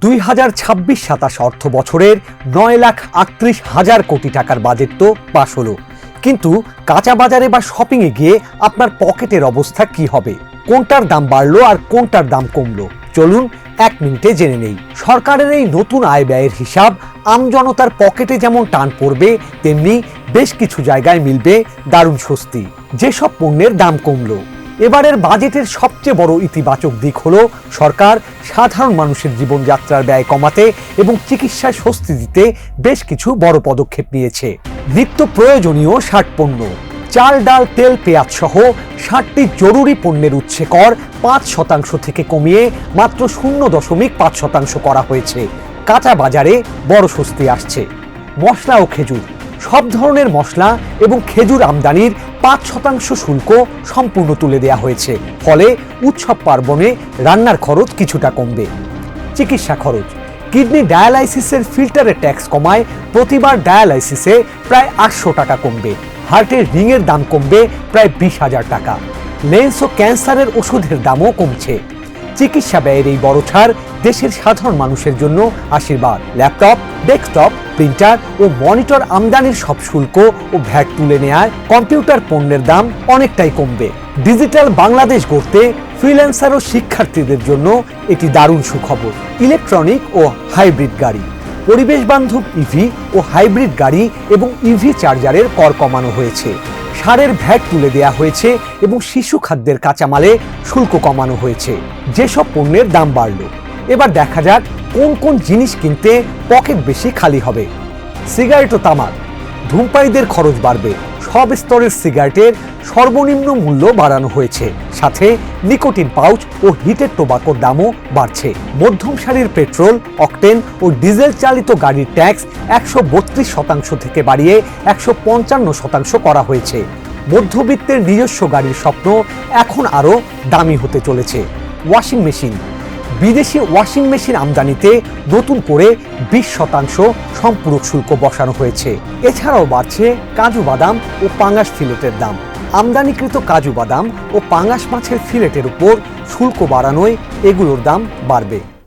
2026-27 অর্থ বছরের 9,38,000 কোটি টাকার বাজেট তো পাশ হলো, কিন্তু কাঁচা বাজারে বা শপিংয়ে গিয়ে আপনার পকেটের অবস্থা কি হবে? কোনটার দাম বাড়লো আর কোনটার দাম কমলো? চলুন 1 মিনিটে জেনে নেই। সরকারের এই নতুন আয় ব্যয়ের হিসাব আমজনতার পকেটে যেমন টান পড়বে, তেমনি বেশ কিছু জায়গায় মিলবে দারুণ স্বস্তি। যেসব পণ্যের দাম কমলো, এবারের বাজেটের সবচেয়ে বড় ইতিবাচক দিক হলো সরকার সাধারণ মানুষের জীবনযাত্রার ব্যয় কমাতে এবং চিকিৎসায় স্বস্তি দিতে বেশ কিছু বড় পদক্ষেপ নিয়েছে। নিত্য প্রয়োজনীয় 60 পণ্য, চাল, ডাল, তেল, পেঁয়াজ সহ 60টি জরুরি পণ্যের উৎসে কর 5% থেকে কমিয়ে মাত্র 0.5% করা হয়েছে। কাঁচা বাজারে বড় স্বস্তি আসছে। মশলা ও খেজুর, সব ধরনের মশলা এবং খেজুর আমদানির 5% শুল্ক সম্পূর্ণ তুলে দেওয়া হয়েছে। ফলে উৎসব পার্বণে রান্নার খরচ কিছুটা কমবে। চিকিৎসা খরচ, কিডনি ডায়ালাইসিসের ফিল্টারের ট্যাক্স কমায় প্রতিবার ডায়ালাইসিসে প্রায় 800 টাকা কমবে। হার্টের রিংয়ের দাম কমবে প্রায় 20,000 টাকা। লেন্স ও ক্যান্সারের ওষুধের দামও কমছে। চিকিৎসা ব্যয়ের এই বড় ছাড় দেশের সাধারণ মানুষের জন্য আশীর্বাদ। ল্যাপটপ, ডেস্কটপ, প্রিন্টার ও মনিটর আমদানির সব শুল্ক ও ভ্যাট তুলে নেয়ার কম্পিউটার পণ্যের দাম অনেকটাই কমবে। ডিজিটাল বাংলাদেশ গড়তে ফ্রিল্যান্সার ও শিক্ষার্থীদের জন্য এটি দারুণ সুখবর। ইলেকট্রনিক ও হাইব্রিড গাড়ি, পরিবেশ বান্ধব ইভি ও হাইব্রিড গাড়ি এবং ইভি চার্জারের কর কমানো হয়েছে। সারের ভ্যাট তুলে দেওয়া হয়েছে এবং শিশু খাদ্যের কাঁচামালে শুল্ক কমানো হয়েছে। যেসব পণ্যের দাম বাড়লো, এবার দেখা যাক কোন কোন জিনিস কিনতে পকেট বেশি খালি হবে। সিগারেট ও তামাক, ধূমপায়ীদের খরচ বাড়বে। সব স্তরের সিগারেটের সর্বনিম্ন মূল্য বাড়ানো হয়েছে, সাথে নিকোটিন পাউচ ও হিটেড টোবাকোর দামও বাড়ছে। মধ্যম সারির পেট্রোল, অকটেন ও ডিজেল চালিত গাড়ির ট্যাক্স 132% থেকে বাড়িয়ে 155% করা হয়েছে। মধ্যবিত্তের নিজস্ব গাড়ির স্বপ্ন এখন আরও দামি হতে চলেছে। ওয়াশিং মেশিন, বিদেশি ওয়াশিং মেশিন আমদানিতে নতুন করে 20% সম্পূরক শুল্ক বসানো হয়েছে। এছাড়াও বাড়ছে কাজু বাদাম ও পাঙ্গাস ফিলেটের দাম। আমদানিকৃত কাজু বাদাম ও পাঙ্গাস মাছের ফিলেটের উপর শুল্ক বাড়ানোয় এগুলোর দাম বাড়বে।